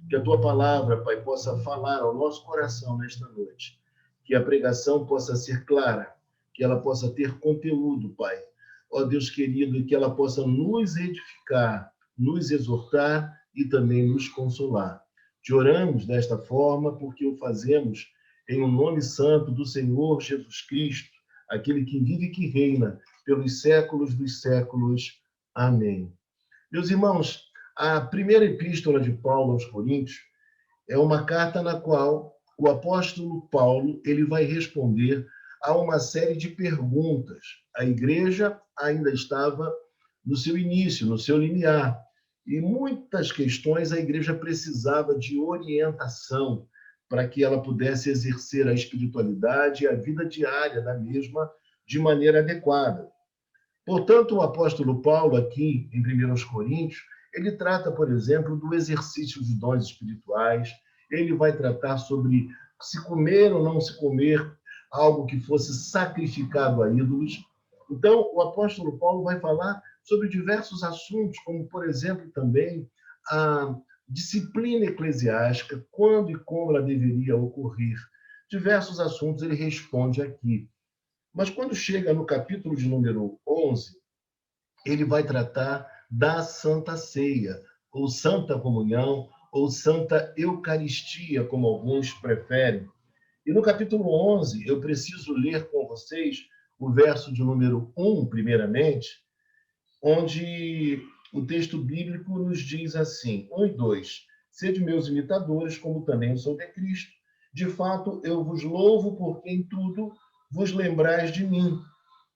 que a tua palavra, Pai, possa falar ao nosso coração nesta noite, que a pregação possa ser clara, que ela possa ter conteúdo, Pai. Ó Deus querido, e que ela possa nos edificar, nos exortar e também nos consolar. Te oramos desta forma porque o fazemos em um nome santo do Senhor Jesus Cristo, aquele que vive e que reina pelos séculos dos séculos. Amém. Meus irmãos, a primeira epístola de Paulo aos Coríntios é uma carta na qual o apóstolo Paulo ele vai responder a uma série de perguntas. A igreja ainda estava no seu início, no seu limiar, e muitas questões a igreja precisava de orientação para que ela pudesse exercer a espiritualidade e a vida diária da mesma de maneira adequada. Portanto, o apóstolo Paulo, aqui em 1 Coríntios, ele trata, por exemplo, do exercício de dons espirituais, ele vai tratar sobre se comer ou não se comer algo que fosse sacrificado a ídolos. Então, o apóstolo Paulo vai falar sobre diversos assuntos, como, por exemplo, também a disciplina eclesiástica, quando e como ela deveria ocorrer. Diversos assuntos ele responde aqui. Mas quando chega no capítulo de número 11, ele vai tratar da Santa Ceia, ou Santa Comunhão, ou Santa Eucaristia, como alguns preferem. E no capítulo 11, eu preciso ler com vocês o verso de número 1, primeiramente, onde o texto bíblico nos diz assim, 1 e 2, sede meus imitadores, como também eu sou de Cristo. De fato, eu vos louvo porque em tudo vos lembrais de mim,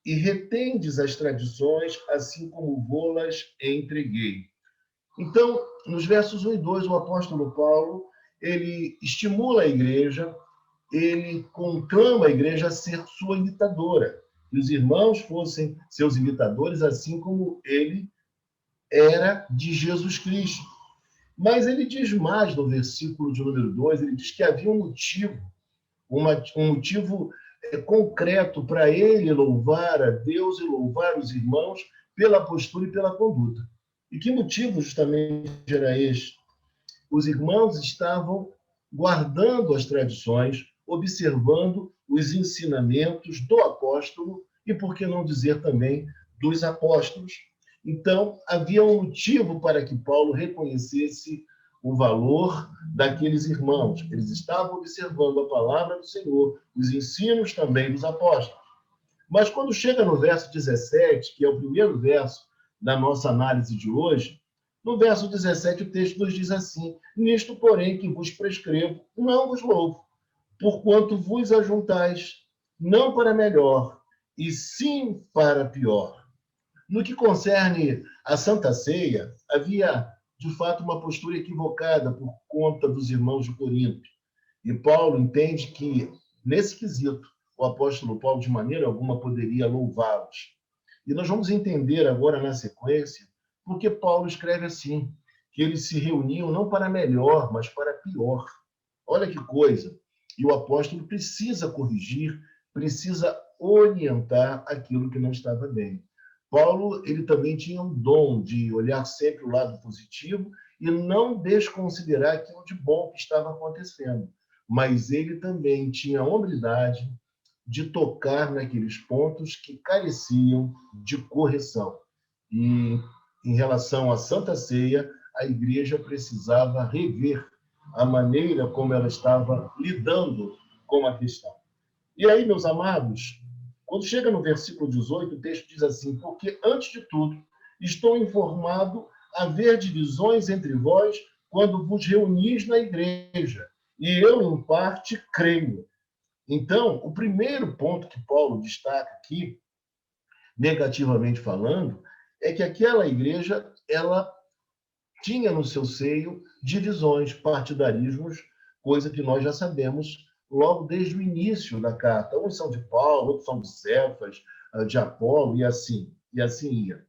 e retendes as tradições, assim como vô-las entreguei. Então, nos versos 1 e 2, o apóstolo Paulo, ele estimula a igreja, ele conclama a igreja a ser sua imitadora, que os irmãos fossem seus imitadores, assim como ele era de Jesus Cristo. Mas ele diz mais no versículo de número 2, ele diz que havia um motivo concreto para ele louvar a Deus e louvar os irmãos pela postura e pela conduta. E que motivo justamente era este? Os irmãos estavam guardando as tradições, observando os ensinamentos do apóstolo e, por que não dizer também, dos apóstolos. Então, havia um motivo para que Paulo reconhecesse o valor daqueles irmãos. Eles estavam observando a palavra do Senhor, os ensinos também dos apóstolos. Mas quando chega no verso 17, que é o primeiro verso da nossa análise de hoje, no verso 17 o texto nos diz assim, nisto, porém, que vos prescrevo, não vos louvo, porquanto vos ajuntais, não para melhor, e sim para pior. No que concerne a Santa Ceia, havia, de fato, uma postura equivocada por conta dos irmãos de Corinto. E Paulo entende que, nesse quesito, o apóstolo Paulo, de maneira alguma, poderia louvá-los. E nós vamos entender agora, na sequência, porque Paulo escreve assim, que eles se reuniam não para melhor, mas para pior. Olha que coisa! E o apóstolo precisa corrigir, precisa orientar aquilo que não estava bem. Paulo, ele também tinha um dom de olhar sempre o lado positivo e não desconsiderar aquilo de bom que estava acontecendo. Mas ele também tinha a hombridade de tocar naqueles pontos que careciam de correção. E, em relação à Santa Ceia, a igreja precisava rever a maneira como ela estava lidando com a questão. E aí, meus amados, quando chega no versículo 18, o texto diz assim, porque, antes de tudo, estou informado haver divisões entre vós quando vos reunis na igreja, e eu, em parte, creio. Então, o primeiro ponto que Paulo destaca aqui, negativamente falando, é que aquela igreja, ela tinha no seu seio divisões, partidarismos, coisa que nós já sabemos logo desde o início da carta. Uns são de Paulo, outros são de Cefas, de Apolo, e assim ia.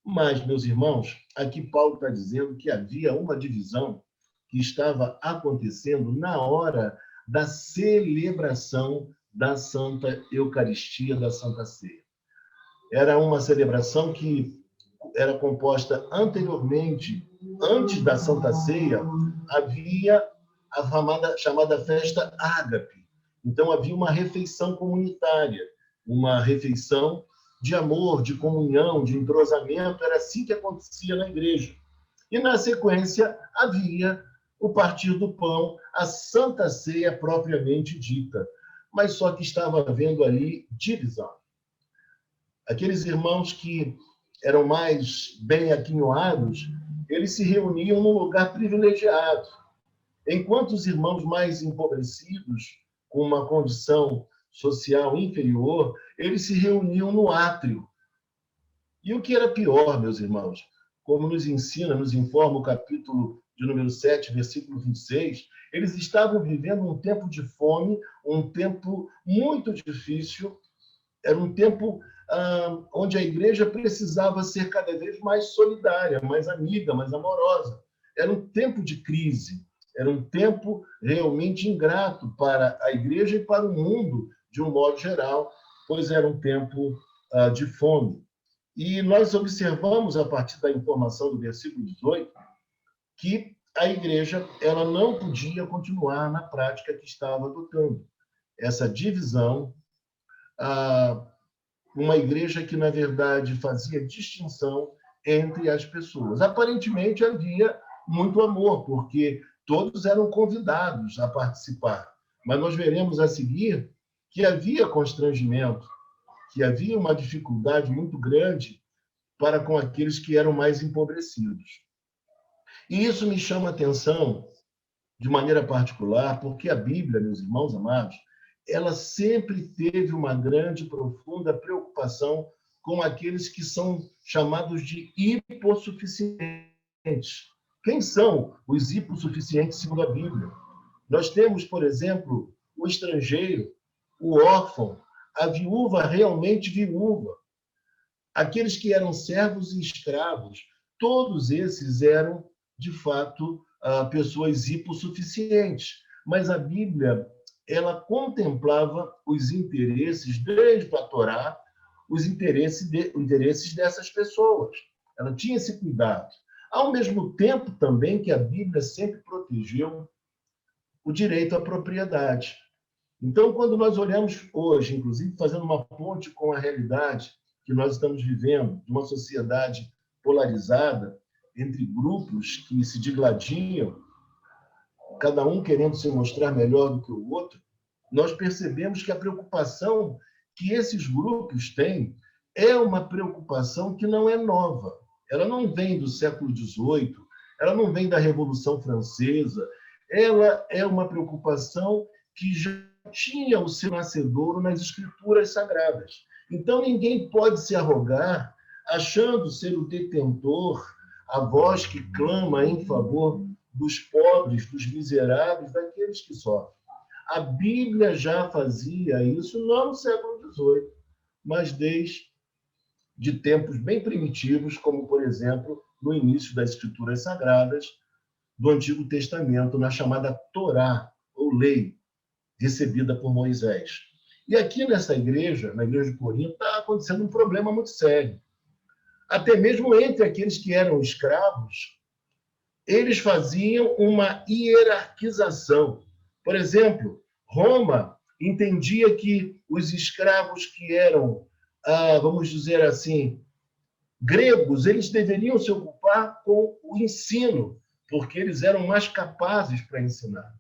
Mas, meus irmãos, aqui Paulo está dizendo que havia uma divisão que estava acontecendo na hora da celebração da Santa Eucaristia, da Santa Ceia. Era uma celebração que era composta anteriormente, antes da Santa Ceia, havia a chamada festa ágape. Então, havia uma refeição comunitária, uma refeição de amor, de comunhão, de entrosamento. Era assim que acontecia na igreja. E, na sequência, havia o partir do pão, a Santa Ceia propriamente dita. Mas só que estava havendo ali divisão. Aqueles irmãos que eram mais bem aquinhoados, eles se reuniam num lugar privilegiado, enquanto os irmãos mais empobrecidos, com uma condição social inferior, eles se reuniam no átrio. E o que era pior, meus irmãos, como nos ensina, nos informa o capítulo de número 7, versículo 26, eles estavam vivendo um tempo de fome, um tempo muito difícil, era um tempo onde a igreja precisava ser cada vez mais solidária, mais amiga, mais amorosa. Era um tempo de crise, era um tempo realmente ingrato para a igreja e para o mundo, de um modo geral, pois era um tempo de fome. E nós observamos, a partir da informação do versículo 18, que a igreja ela não podia continuar na prática que estava adotando. Essa divisão, uma igreja que, na verdade, fazia distinção entre as pessoas. Aparentemente, havia muito amor, porque todos eram convidados a participar. Mas nós veremos a seguir que havia constrangimento, que havia uma dificuldade muito grande para com aqueles que eram mais empobrecidos. E isso me chama a atenção de maneira particular, porque a Bíblia, meus irmãos amados, ela sempre teve uma grande, profunda preocupação com aqueles que são chamados de hipossuficientes. Quem são os hipossuficientes segundo a Bíblia? Nós temos, por exemplo, o estrangeiro, o órfão, a viúva realmente viúva, aqueles que eram servos e escravos, todos esses eram, de fato, pessoas hipossuficientes. Mas a Bíblia, ela contemplava os interesses, desde a Torá, os interesses dessas pessoas. Ela tinha esse cuidado. Ao mesmo tempo, também, que a Bíblia sempre protegeu o direito à propriedade. Então, quando nós olhamos hoje, inclusive fazendo uma ponte com a realidade que nós estamos vivendo, de uma sociedade polarizada, entre grupos que se digladiam, cada um querendo se mostrar melhor do que o outro, nós percebemos que a preocupação que esses grupos têm é uma preocupação que não é nova. Ela não vem do século XVIII, ela não vem da Revolução Francesa, ela é uma preocupação que já tinha o seu nascedouro nas Escrituras Sagradas. Então, ninguém pode se arrogar achando ser o detentor, a voz que clama em favor dos pobres, dos miseráveis, daqueles que sofrem. A Bíblia já fazia isso, não no século XVIII, mas desde tempos bem primitivos, como, por exemplo, no início das Escrituras Sagradas do Antigo Testamento, na chamada Torá, ou lei, recebida por Moisés. E aqui nessa igreja, na igreja de Corinto, está acontecendo um problema muito sério. Até mesmo entre aqueles que eram escravos, eles faziam uma hierarquização. Por exemplo, Roma entendia que os escravos que eram, vamos dizer assim, gregos, eles deveriam se ocupar com o ensino, porque eles eram mais capazes para ensinar.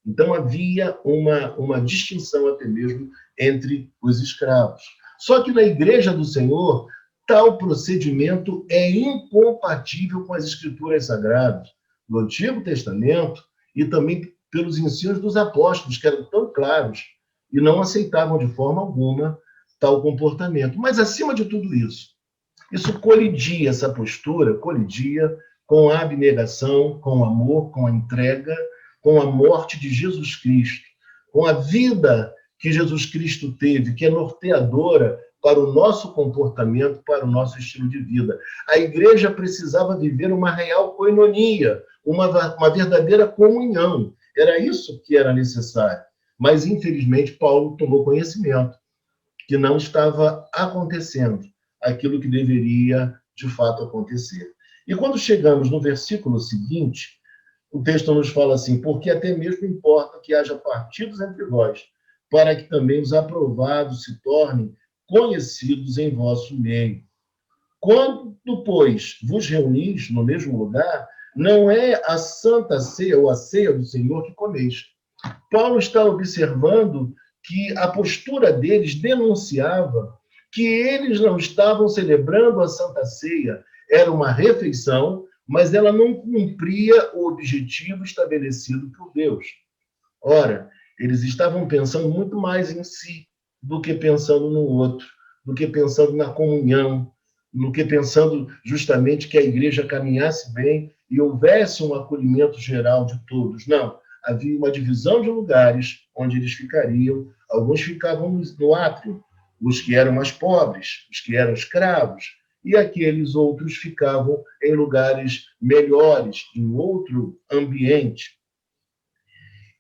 Então, havia uma distinção até mesmo entre os escravos. Só que na Igreja do Senhor, tal procedimento é incompatível com as Escrituras Sagradas do Antigo Testamento e também pelos ensinos dos apóstolos, que eram tão claros e não aceitavam de forma alguma tal comportamento. Mas, acima de tudo isso colidia, essa postura colidia com a abnegação, com o amor, com a entrega, com a morte de Jesus Cristo, com a vida que Jesus Cristo teve, que é norteadora para o nosso comportamento, para o nosso estilo de vida. A igreja precisava viver uma real koinonia, uma verdadeira comunhão. Era isso que era necessário. Mas, infelizmente, Paulo tomou conhecimento que não estava acontecendo aquilo que deveria, de fato acontecer. E quando chegamos no versículo seguinte, o texto nos fala assim: porque até mesmo importa que haja partidos entre vós, para que também os aprovados se tornem conhecidos em vosso meio. Quando, pois, vos reunis no mesmo lugar, não é a santa ceia ou a ceia do Senhor que comeis. Paulo está observando que a postura deles denunciava que eles não estavam celebrando a Santa Ceia. Era uma refeição, mas ela não cumpria o objetivo estabelecido por Deus. Ora, eles estavam pensando muito mais em si do que pensando no outro, do que pensando na comunhão, do que pensando justamente que a igreja caminhasse bem e houvesse um acolhimento geral de todos. Não, havia uma divisão de lugares onde eles ficariam. Alguns ficavam no átrio, os que eram mais pobres, os que eram escravos, e aqueles outros ficavam em lugares melhores, em outro ambiente.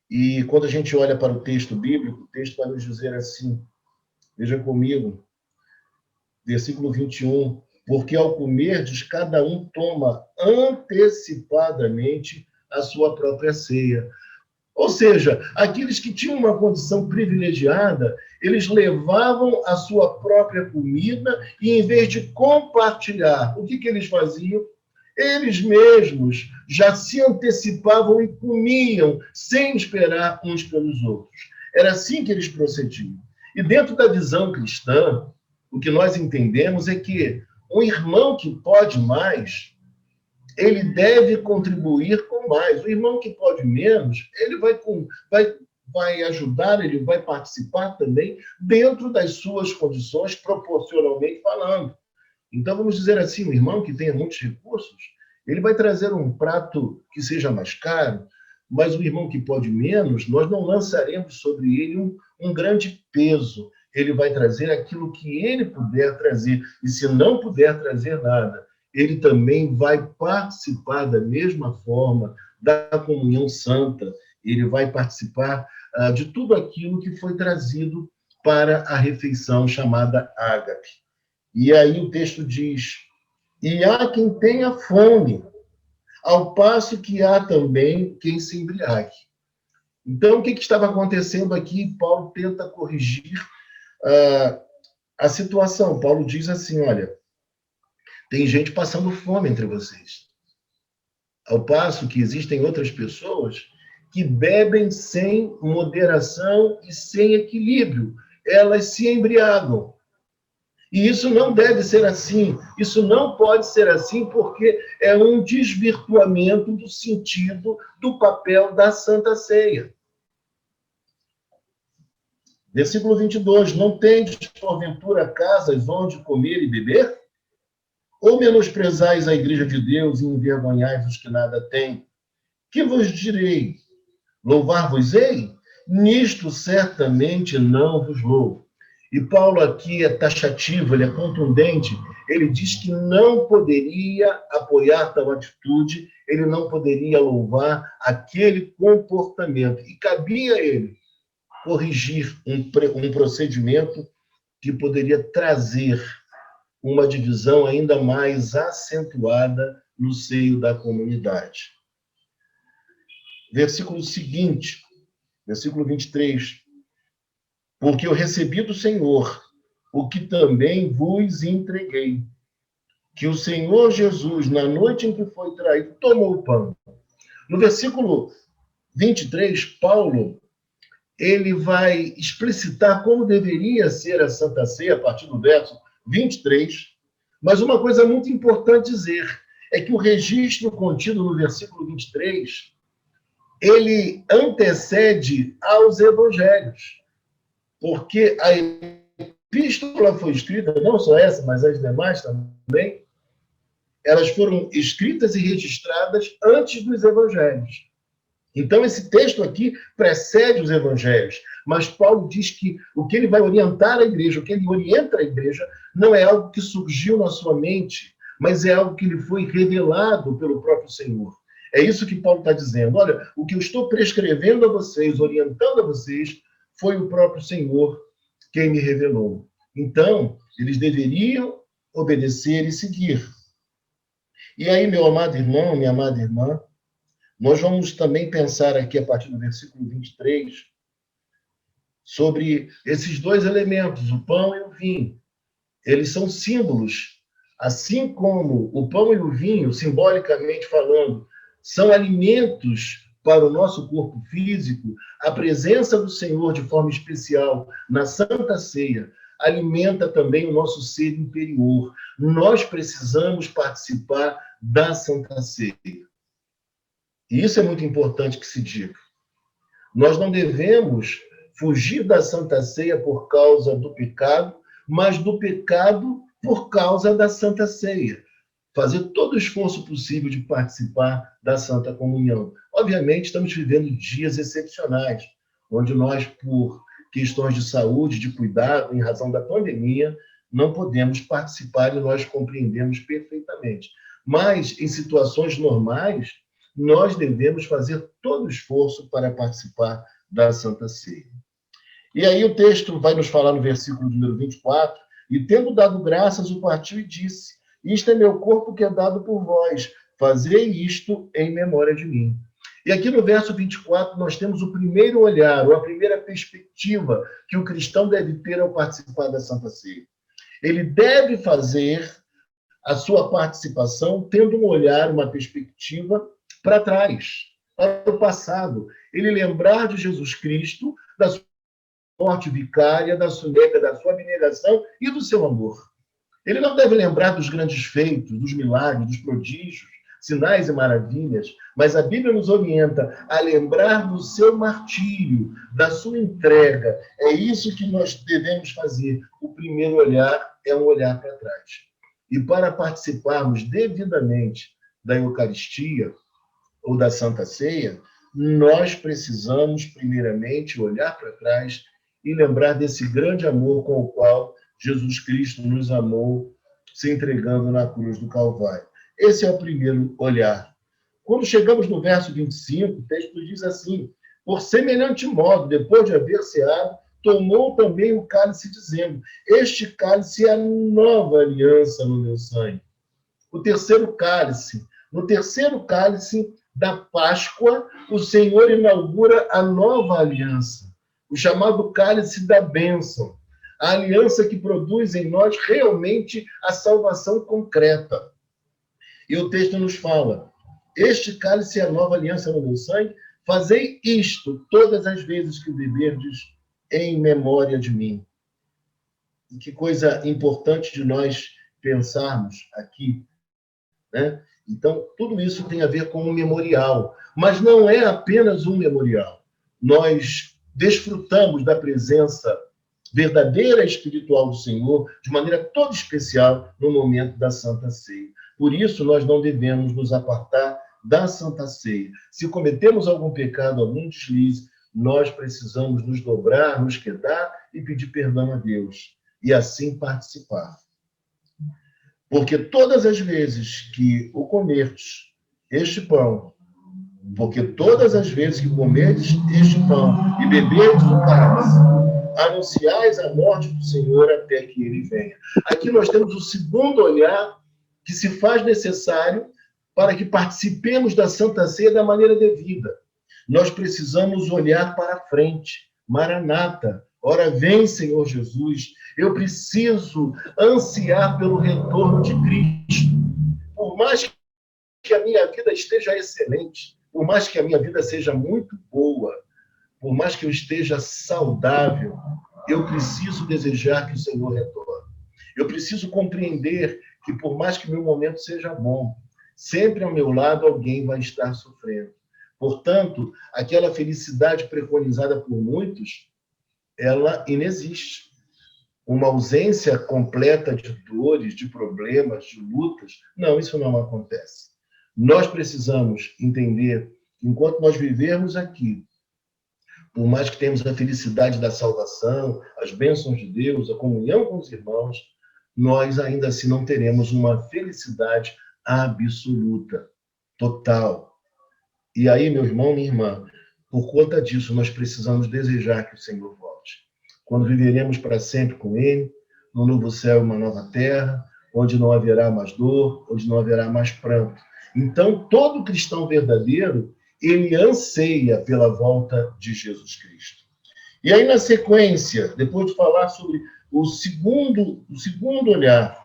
E quando a gente olha para o texto bíblico, o texto vai nos dizer assim, veja comigo, versículo 21, porque ao comerdes, cada um toma antecipadamente a sua própria ceia. Ou seja, aqueles que tinham uma condição privilegiada, eles levavam a sua própria comida e, em vez de compartilhar, o que eles faziam? Eles mesmos já se antecipavam e comiam, sem esperar uns pelos outros. Era assim que eles procediam. E dentro da visão cristã, o que nós entendemos é que um irmão que pode mais, ele deve contribuir com mais. O irmão que pode menos, ele vai ajudar, ele vai participar também dentro das suas condições, proporcionalmente falando. Então, vamos dizer assim, o irmão que tenha muitos recursos, ele vai trazer um prato que seja mais caro, mas o irmão que pode menos, nós não lançaremos sobre ele um grande peso. Ele vai trazer aquilo que ele puder trazer. E se não puder trazer nada, ele também vai participar da mesma forma da comunhão santa. Ele vai participar de tudo aquilo que foi trazido para a refeição chamada ágape. E aí o texto diz, e há quem tenha fome, ao passo que há também quem se embriague. Então, o que estava acontecendo aqui? Paulo tenta corrigir a situação. Paulo diz assim, olha, tem gente passando fome entre vocês. Ao passo que existem outras pessoas que bebem sem moderação e sem equilíbrio. Elas se embriagam. E isso não deve ser assim. Isso não pode ser assim porque é um desvirtuamento do sentido do papel da Santa Ceia. Versículo 22. Não tendes, porventura, casas onde comer e beber? Ou menosprezais a igreja de Deus e envergonhais os que nada têm? Que vos direi? Louvar-vos-ei? Nisto certamente não vos louvo. E Paulo aqui é taxativo, ele é contundente, ele diz que não poderia apoiar tal atitude, ele não poderia louvar aquele comportamento. E cabia a ele corrigir um procedimento que poderia trazer uma divisão ainda mais acentuada no seio da comunidade. Versículo seguinte, versículo 23. Porque eu recebi do Senhor o que também vos entreguei. Que o Senhor Jesus, na noite em que foi traído, tomou o pão. No versículo 23, Paulo, ele vai explicitar como deveria ser a Santa Ceia, a partir do verso 23. Mas uma coisa muito importante dizer é que o registro contido no versículo 23, ele antecede aos evangelhos. Porque a epístola foi escrita, não só essa, mas as demais também, elas foram escritas e registradas antes dos evangelhos. Então, esse texto aqui precede os evangelhos, mas Paulo diz que o que ele vai orientar a igreja, o que ele orienta a igreja, não é algo que surgiu na sua mente, mas é algo que lhe foi revelado pelo próprio Senhor. É isso que Paulo está dizendo. Olha, o que eu estou prescrevendo a vocês, orientando a vocês, foi o próprio Senhor quem me revelou. Então, eles deveriam obedecer e seguir. E aí, meu amado irmão, minha amada irmã, nós vamos também pensar aqui, a partir do versículo 23, sobre esses dois elementos, o pão e o vinho. Eles são símbolos, assim como o pão e o vinho, simbolicamente falando, são alimentos para o nosso corpo físico. A presença do Senhor, de forma especial, na Santa Ceia, alimenta também o nosso ser interior. Nós precisamos participar da Santa Ceia. E isso é muito importante que se diga. Nós não devemos fugir da Santa Ceia por causa do pecado, mas do pecado por causa da Santa Ceia. Fazer todo o esforço possível de participar da Santa Comunhão. Obviamente, estamos vivendo dias excepcionais, onde nós, por questões de saúde, de cuidado, em razão da pandemia, não podemos participar e nós compreendemos perfeitamente. Mas, em situações normais, nós devemos fazer todo o esforço para participar da Santa Ceia. E aí o texto vai nos falar no versículo número 24, e tendo dado graças, o partiu e disse, isto é meu corpo que é dado por vós, fazei isto em memória de mim. E aqui no verso 24 nós temos o primeiro olhar, ou a primeira perspectiva que o cristão deve ter ao participar da Santa Ceia. Ele deve fazer a sua participação tendo um olhar, uma perspectiva para trás, para o passado. Ele lembrar de Jesus Cristo, da sua morte vicária, da sua abnegação e do seu amor. Ele não deve lembrar dos grandes feitos, dos milagres, dos prodígios, sinais e maravilhas, mas a Bíblia nos orienta a lembrar do seu martírio, da sua entrega. É isso que nós devemos fazer. O primeiro olhar é um olhar para trás. E para participarmos devidamente da Eucaristia ou da Santa Ceia, nós precisamos, primeiramente, olhar para trás e lembrar desse grande amor com o qual Jesus Cristo nos amou, se entregando na cruz do Calvário. Esse é o primeiro olhar. Quando chegamos no verso 25, o texto diz assim, por semelhante modo, depois de haver ceado, tomou também o cálice, dizendo, este cálice é a nova aliança no meu sangue. O terceiro cálice. No terceiro cálice da Páscoa, o Senhor inaugura a nova aliança, o chamado cálice da bênção, a aliança que produz em nós realmente a salvação concreta. E o texto nos fala, este cálice é a nova aliança no meu sangue, fazei isto todas as vezes que o beberdes em memória de mim. E que coisa importante de nós pensarmos aqui, né? Então, tudo isso tem a ver com um memorial, mas não é apenas um memorial. Nós desfrutamos da presença verdadeira espiritual do Senhor de maneira toda especial no momento da Santa Ceia. Por isso, nós não devemos nos apartar da Santa Ceia. Se cometemos algum pecado, algum deslize, nós precisamos nos dobrar, nos quedar e pedir perdão a Deus. E assim participar. Porque todas as vezes que o comerdes este pão, porque todas as vezes que comerdes este pão e beberdes o cálice, anunciais a morte do Senhor até que ele venha. Aqui nós temos o segundo olhar que se faz necessário para que participemos da Santa Ceia da maneira devida. Nós precisamos olhar para frente. Maranata, ora vem, Senhor Jesus. Eu preciso ansiar pelo retorno de Cristo. Por mais que a minha vida esteja excelente, por mais que a minha vida seja muito boa, por mais que eu esteja saudável, eu preciso desejar que o Senhor retorne. Eu preciso compreender que, por mais que meu momento seja bom, sempre ao meu lado alguém vai estar sofrendo. Portanto, aquela felicidade preconizada por muitos, ela inexiste. Uma ausência completa de dores, de problemas, de lutas, não, isso não acontece. Nós precisamos entender que, enquanto nós vivermos aqui, por mais que tenhamos a felicidade da salvação, as bênçãos de Deus, a comunhão com os irmãos, nós ainda assim não teremos uma felicidade absoluta, total. E aí, meu irmão, minha irmã, por conta disso, nós precisamos desejar que o Senhor volte. Quando viveremos para sempre com Ele, no novo céu e uma nova terra, onde não haverá mais dor, onde não haverá mais pranto. Então, todo cristão verdadeiro, ele anseia pela volta de Jesus Cristo. E aí, na sequência, depois de falar sobre o segundo olhar,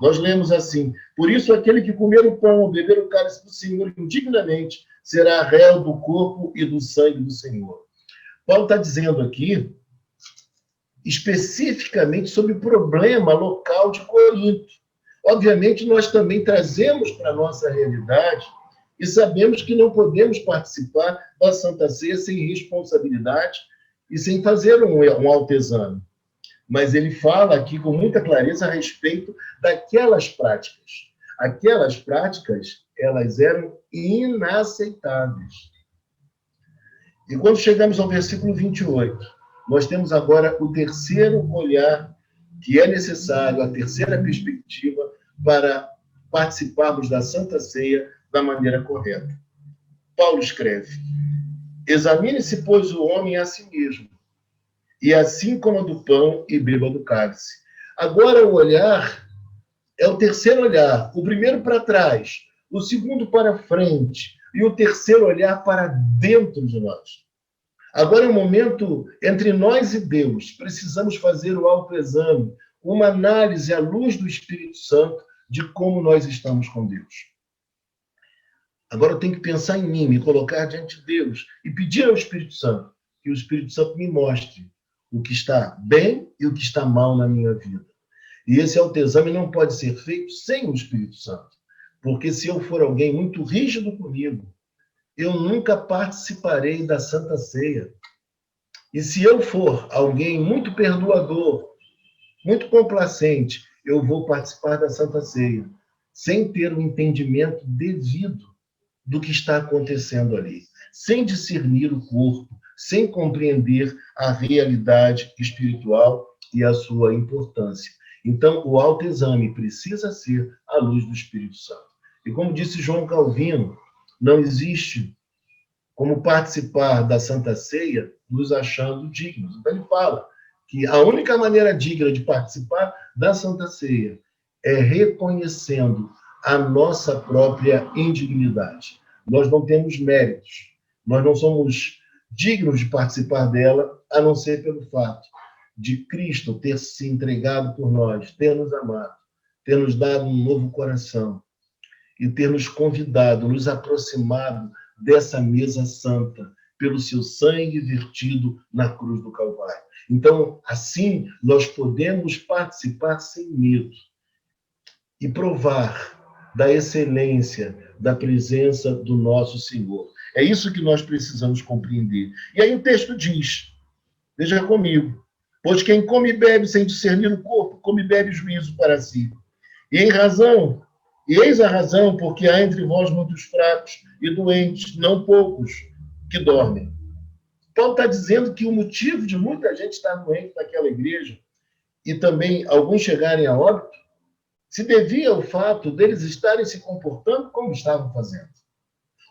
nós lemos assim: por isso, aquele que comer o pão ou beber o cálice do Senhor indignamente será réu do corpo e do sangue do Senhor. Paulo está dizendo aqui especificamente sobre o problema local de Corinto. Obviamente, nós também trazemos para a nossa realidade e sabemos que não podemos participar da Santa Ceia sem responsabilidade e sem fazer um autoexame. Mas ele fala aqui com muita clareza a respeito daquelas práticas. Aquelas práticas, elas eram inaceitáveis. E quando chegamos ao versículo 28, nós temos agora o terceiro olhar que é necessário, a terceira perspectiva para participarmos da Santa Ceia da maneira correta. Paulo escreve: examine-se, pois, o homem a si mesmo, e assim coma do pão e beba do cálice. Agora o olhar é o terceiro olhar, o primeiro para trás, o segundo para frente, e o terceiro olhar para dentro de nós. Agora é um momento entre nós e Deus. Precisamos fazer o autoexame, uma análise à luz do Espírito Santo de como nós estamos com Deus. Agora eu tenho que pensar em mim, me colocar diante de Deus e pedir ao Espírito Santo que o Espírito Santo me mostre o que está bem e o que está mal na minha vida. E esse autoexame não pode ser feito sem o Espírito Santo, porque se eu for alguém muito rígido comigo, eu nunca participarei da Santa Ceia. E se eu for alguém muito perdoador, muito complacente, eu vou participar da Santa Ceia, sem ter o entendimento devido do que está acontecendo ali, sem discernir o corpo, sem compreender a realidade espiritual e a sua importância. Então, o autoexame precisa ser à luz do Espírito Santo. E como disse João Calvino, não existe como participar da Santa Ceia nos achando dignos. Então, ele fala que a única maneira digna de participar da Santa Ceia é reconhecendo a nossa própria indignidade. Nós não temos méritos, nós não somos dignos de participar dela, a não ser pelo fato de Cristo ter se entregado por nós, ter nos amado, ter nos dado um novo coração e ter nos convidado, nos aproximado dessa mesa santa, pelo seu sangue vertido na cruz do Calvário. Então, assim, nós podemos participar sem medo e provar da excelência da presença do nosso Senhor. É isso que nós precisamos compreender. E aí o texto diz, veja comigo, pois quem come e bebe sem discernir o corpo, come e bebe juízo para si. E eis a razão, porque há entre vós muitos fracos e doentes, não poucos, que dormem. Paulo está dizendo que o motivo de muita gente estar doente naquela igreja e também alguns chegarem a óbito se devia ao fato deles estarem se comportando como estavam fazendo.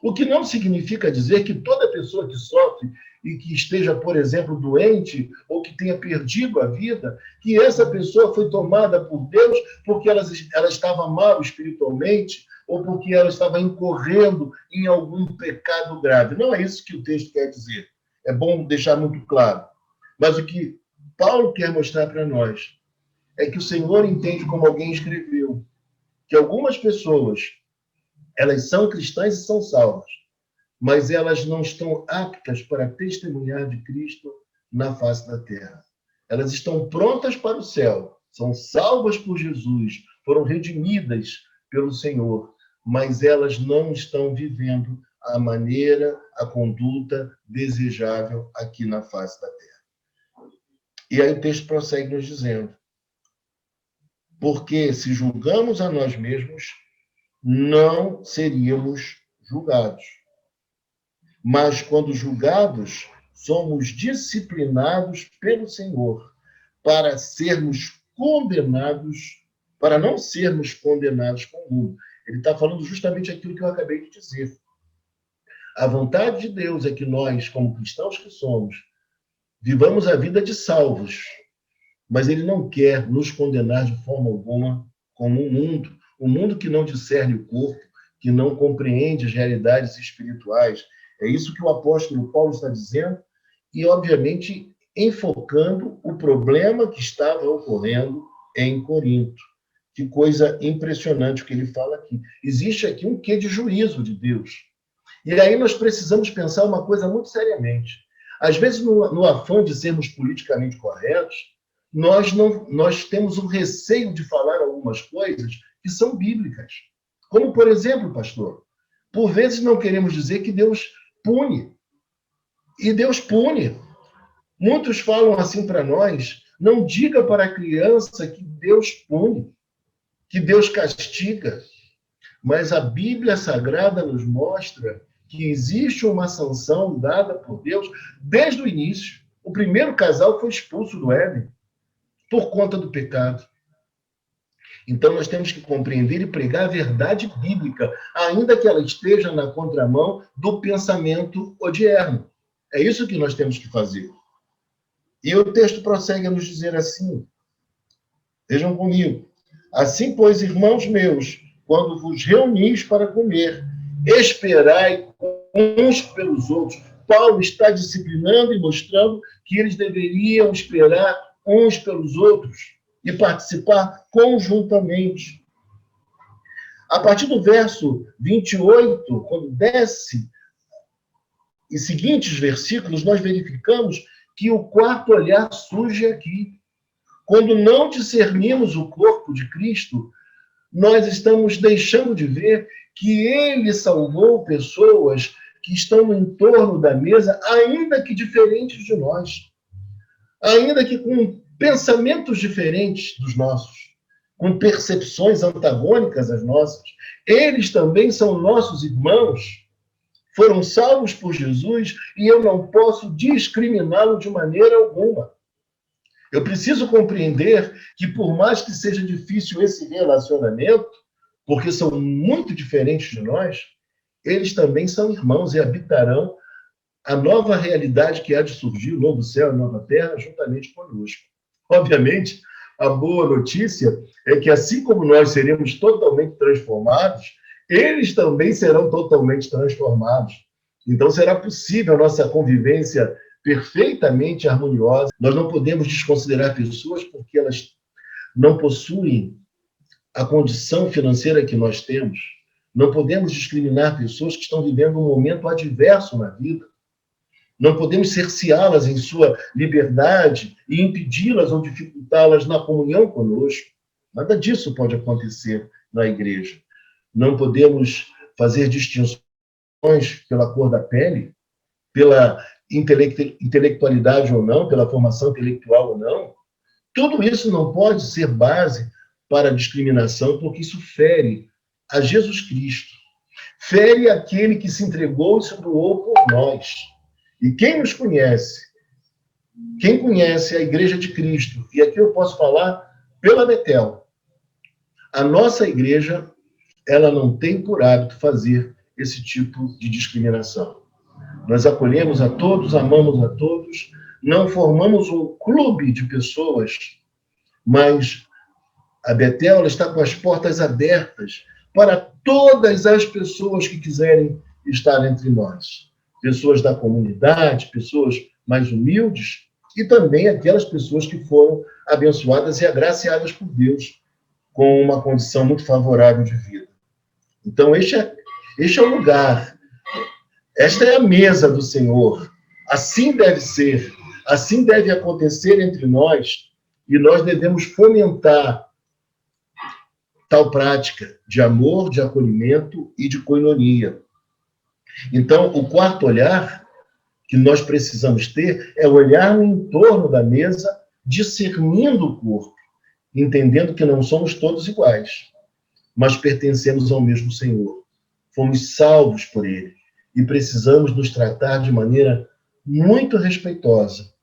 O que não significa dizer que toda pessoa que sofre e que esteja, por exemplo, doente ou que tenha perdido a vida, que essa pessoa foi tomada por Deus porque ela estava mal espiritualmente ou porque ela estava incorrendo em algum pecado grave. Não é isso que o texto quer dizer. É bom deixar muito claro. Mas o que Paulo quer mostrar para nós é que o Senhor entende, como alguém escreveu, que algumas pessoas, elas são cristãs e são salvas, mas elas não estão aptas para testemunhar de Cristo na face da terra. Elas estão prontas para o céu, são salvas por Jesus, foram redimidas pelo Senhor, mas elas não estão vivendo a maneira, a conduta desejável aqui na face da terra. E aí o texto prossegue nos dizendo: porque se julgamos a nós mesmos, não seríamos julgados. Mas quando julgados, somos disciplinados pelo Senhor para sermos condenados, para não sermos condenados com o mundo. Ele está falando justamente aquilo que eu acabei de dizer. A vontade de Deus é que nós, como cristãos que somos, vivamos a vida de salvos, mas ele não quer nos condenar de forma alguma como um mundo que não discerne o corpo, que não compreende as realidades espirituais. É isso que o apóstolo Paulo está dizendo, e, obviamente, enfocando o problema que estava ocorrendo em Corinto. Que coisa impressionante o que ele fala aqui. Existe aqui um quê de juízo de Deus. E aí nós precisamos pensar uma coisa muito seriamente. Às vezes, no afã de sermos politicamente corretos, nós temos um receio de falar algumas coisas que são bíblicas. Como, por exemplo, pastor, por vezes não queremos dizer que Deus pune. E Deus pune. Muitos falam assim para nós, não diga para a criança que Deus pune, que Deus castiga. Mas a Bíblia Sagrada nos mostra que existe uma sanção dada por Deus desde o início. O primeiro casal foi expulso do Éden por conta do pecado. Então, nós temos que compreender e pregar a verdade bíblica, ainda que ela esteja na contramão do pensamento odierno. É isso que nós temos que fazer. E o texto prossegue a nos dizer assim, vejam comigo, assim, pois, irmãos meus, quando vos reunis para comer, esperai uns pelos outros. Paulo está disciplinando e mostrando que eles deveriam esperar uns pelos outros e participar conjuntamente. A partir do verso 28, quando desce, e seguintes versículos, nós verificamos que o quarto olhar surge aqui. Quando não discernimos o corpo de Cristo, nós estamos deixando de ver que ele salvou pessoas que estão no entorno da mesa, ainda que diferentes de nós, ainda que com pensamentos diferentes dos nossos, com percepções antagônicas às nossas. Eles também são nossos irmãos, foram salvos por Jesus e eu não posso discriminá-lo de maneira alguma. Eu preciso compreender que, por mais que seja difícil esse relacionamento, porque são muito diferentes de nós, eles também são irmãos e habitarão a nova realidade que há de surgir, o novo céu e a nova terra, juntamente conosco. Obviamente, a boa notícia é que, assim como nós seremos totalmente transformados, eles também serão totalmente transformados. Então, será possível a nossa convivência perfeitamente harmoniosa. Nós não podemos desconsiderar pessoas porque elas não possuem a condição financeira que nós temos. Não podemos discriminar pessoas que estão vivendo um momento adverso na vida. Não podemos cerceá-las em sua liberdade e impedi-las ou dificultá-las na comunhão conosco. Nada disso pode acontecer na igreja. Não podemos fazer distinções pela cor da pele, pela intelectualidade ou não, pela formação intelectual ou não. Tudo isso não pode ser base para a discriminação, porque isso fere a Jesus Cristo. Fere aquele que se entregou e se doou por nós. E quem nos conhece, quem conhece a Igreja de Cristo, e aqui eu posso falar pela Betel, a nossa igreja, ela não tem por hábito fazer esse tipo de discriminação. Nós acolhemos a todos, amamos a todos, não formamos um clube de pessoas, mas a Betel ela está com as portas abertas para todas as pessoas que quiserem estar entre nós. Pessoas da comunidade, pessoas mais humildes e também aquelas pessoas que foram abençoadas e agraciadas por Deus com uma condição muito favorável de vida. Então, este é o lugar. Esta é a mesa do Senhor. Assim deve ser. Assim deve acontecer entre nós. E nós devemos fomentar tal prática de amor, de acolhimento e de coinonia. Então, o quarto olhar que nós precisamos ter é olhar no entorno da mesa, discernindo o corpo, entendendo que não somos todos iguais, mas pertencemos ao mesmo Senhor. Fomos salvos por Ele e precisamos nos tratar de maneira muito respeitosa.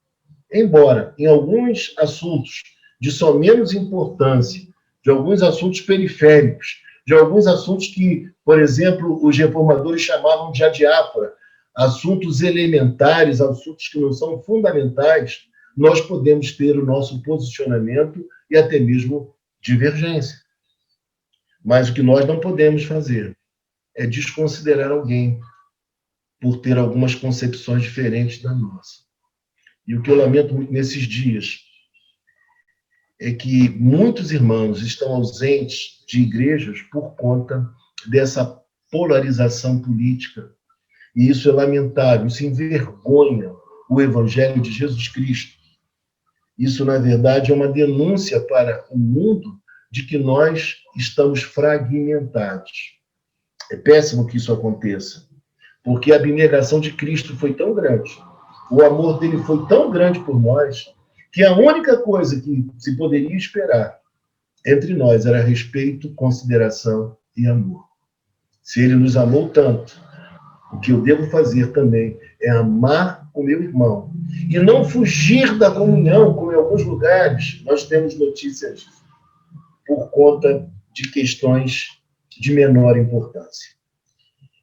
Embora, em alguns assuntos de só menos importância, de alguns assuntos periféricos, de alguns assuntos que, por exemplo, os reformadores chamavam de adiáfora, assuntos elementares, assuntos que não são fundamentais, nós podemos ter o nosso posicionamento e até mesmo divergência. Mas o que nós não podemos fazer é desconsiderar alguém por ter algumas concepções diferentes da nossa. E o que eu lamento muito nesses dias é que muitos irmãos estão ausentes de igrejas por conta dessa polarização política. E isso é lamentável, isso envergonha o Evangelho de Jesus Cristo. Isso, na verdade, é uma denúncia para o mundo de que nós estamos fragmentados. É péssimo que isso aconteça, porque a abnegação de Cristo foi tão grande, o amor dele foi tão grande por nós, que a única coisa que se poderia esperar entre nós era respeito, consideração e amor. Se ele nos amou tanto, o que eu devo fazer também é amar o meu irmão e não fugir da comunhão, como em alguns lugares nós temos notícias por conta de questões de menor importância.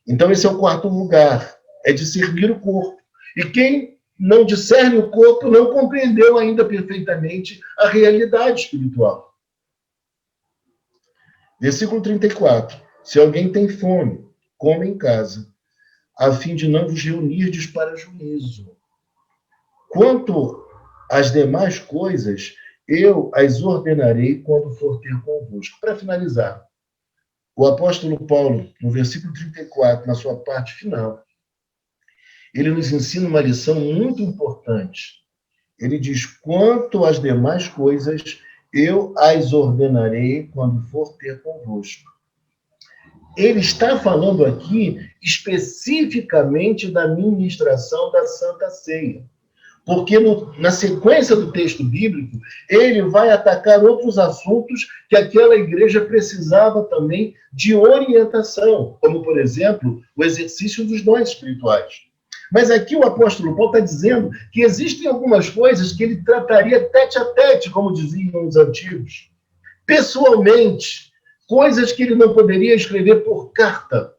Então, esse é o quarto lugar, é discernir o corpo. E quem não discerne o corpo não compreendeu ainda perfeitamente a realidade espiritual. Versículo 34. Se alguém tem fome, coma em casa, a fim de não vos reunirdes para juízo. Quanto às demais coisas, eu as ordenarei quando for ter convosco. Para finalizar, o apóstolo Paulo, no versículo 34, na sua parte final, ele nos ensina uma lição muito importante. Ele diz, quanto às demais coisas, eu as ordenarei quando for ter convosco. Ele está falando aqui especificamente da ministração da Santa Ceia. Porque na sequência do texto bíblico, ele vai atacar outros assuntos que aquela igreja precisava também de orientação, como, por exemplo, o exercício dos dons espirituais. Mas aqui o apóstolo Paulo está dizendo que existem algumas coisas que ele trataria tete a tete, como diziam os antigos, pessoalmente, coisas que ele não poderia escrever por carta.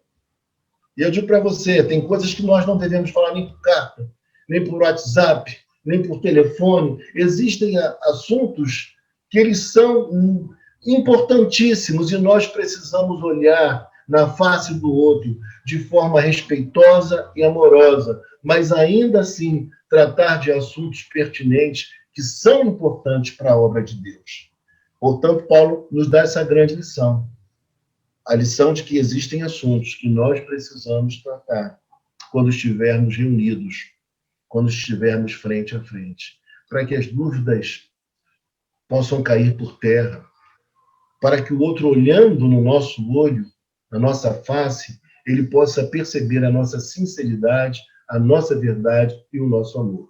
E eu digo para você, tem coisas que nós não devemos falar nem por carta, nem por WhatsApp, nem por telefone. Existem assuntos que eles são importantíssimos e nós precisamos olhar na face do outro de forma respeitosa e amorosa, mas ainda assim tratar de assuntos pertinentes que são importantes para a obra de Deus. Portanto, Paulo nos dá essa grande lição. A lição de que existem assuntos que nós precisamos tratar quando estivermos reunidos, quando estivermos frente a frente, para que as dúvidas possam cair por terra, para que o outro, olhando no nosso olho, na nossa face, ele possa perceber a nossa sinceridade, a nossa verdade e o nosso amor.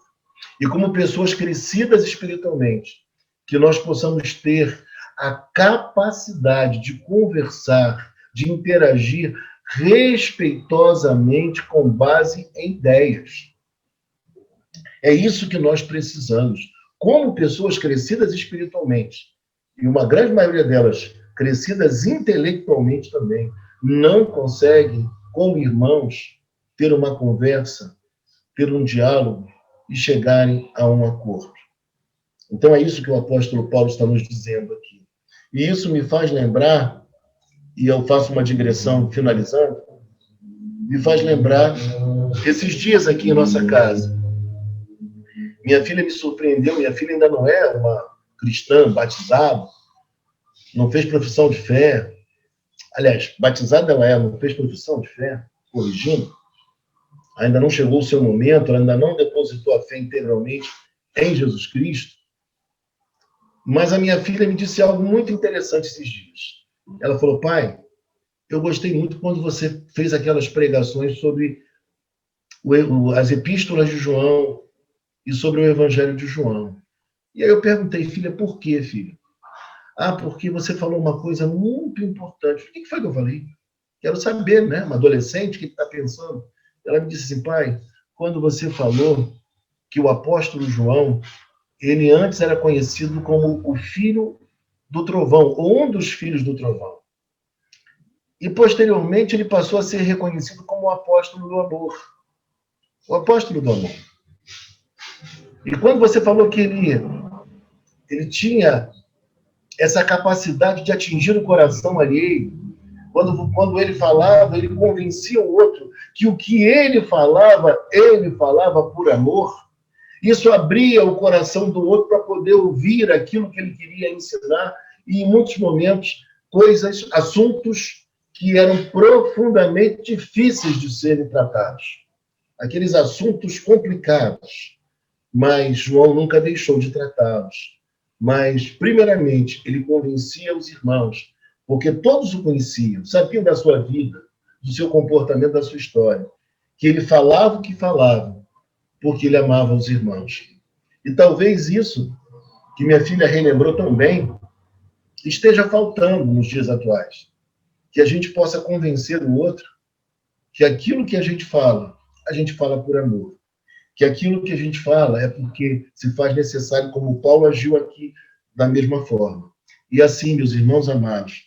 E como pessoas crescidas espiritualmente, que nós possamos ter a capacidade de conversar, de interagir respeitosamente com base em ideias. É isso que nós precisamos. Como pessoas crescidas espiritualmente, e uma grande maioria delas crescidas intelectualmente também, não conseguem, como irmãos, ter uma conversa, ter um diálogo e chegarem a um acordo. Então é isso que o apóstolo Paulo está nos dizendo aqui. E isso me faz lembrar, e eu faço uma digressão finalizando, me faz lembrar esses dias aqui em nossa casa. Minha filha me surpreendeu, minha filha ainda não é uma cristã, batizada, não fez profissão de fé. Aliás, batizada ela é, não fez profissão de fé, corrigindo. Ainda não chegou o seu momento, ela ainda não depositou a fé integralmente em Jesus Cristo. Mas a minha filha me disse algo muito interessante esses dias. Ela falou, pai, eu gostei muito quando você fez aquelas pregações sobre as epístolas de João e sobre o Evangelho de João. E aí eu perguntei, filha, por quê, filha? Ah, porque você falou uma coisa muito importante. O que foi que eu falei? Quero saber, né? Uma adolescente, o que está pensando? Ela me disse assim, pai, quando você falou que o apóstolo João, ele antes era conhecido como o filho do trovão, ou um dos filhos do trovão. E, posteriormente, ele passou a ser reconhecido como o apóstolo do amor. O apóstolo do amor. E quando você falou que ele tinha essa capacidade de atingir o coração alheio. Quando ele falava, ele convencia o outro que o que ele falava por amor. Isso abria o coração do outro para poder ouvir aquilo que ele queria ensinar e, em muitos momentos, assuntos que eram profundamente difíceis de serem tratados. Aqueles assuntos complicados, mas João nunca deixou de tratá-los. Mas, primeiramente, ele convencia os irmãos, porque todos o conheciam, sabiam da sua vida, do seu comportamento, da sua história, que ele falava o que falava, porque ele amava os irmãos. E talvez isso, que minha filha relembrou tão bem, esteja faltando nos dias atuais. Que a gente possa convencer o outro que aquilo que a gente fala por amor. Que aquilo que a gente fala é porque se faz necessário, como Paulo agiu aqui da mesma forma. E assim, meus irmãos amados,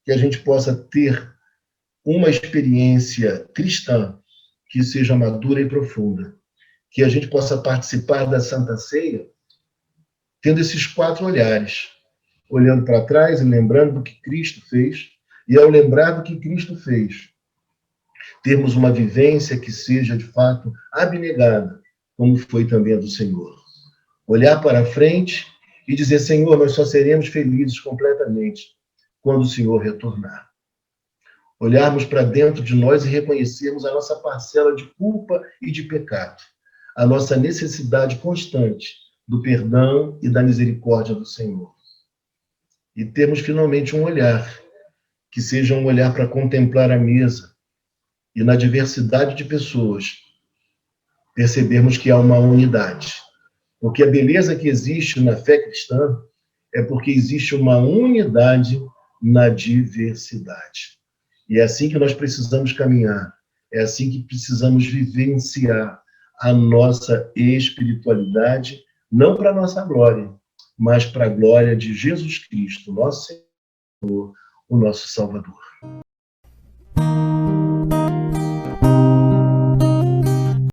que a gente possa ter uma experiência cristã que seja madura e profunda. Que a gente possa participar da Santa Ceia tendo esses 4 olhares. Olhando para trás e lembrando do que Cristo fez. E ao lembrar do que Cristo fez, termos uma vivência que seja, de fato, abnegada, como foi também a do Senhor. Olhar para frente e dizer, Senhor, nós só seremos felizes completamente quando o Senhor retornar. Olharmos para dentro de nós e reconhecermos a nossa parcela de culpa e de pecado, a nossa necessidade constante do perdão e da misericórdia do Senhor. E termos finalmente um olhar, que seja um olhar para contemplar a mesa e na diversidade de pessoas, percebermos que há uma unidade. Porque a beleza que existe na fé cristã é porque existe uma unidade na diversidade. E é assim que nós precisamos caminhar, é assim que precisamos vivenciar a nossa espiritualidade, não para a nossa glória, mas para a glória de Jesus Cristo, nosso Senhor, o nosso Salvador.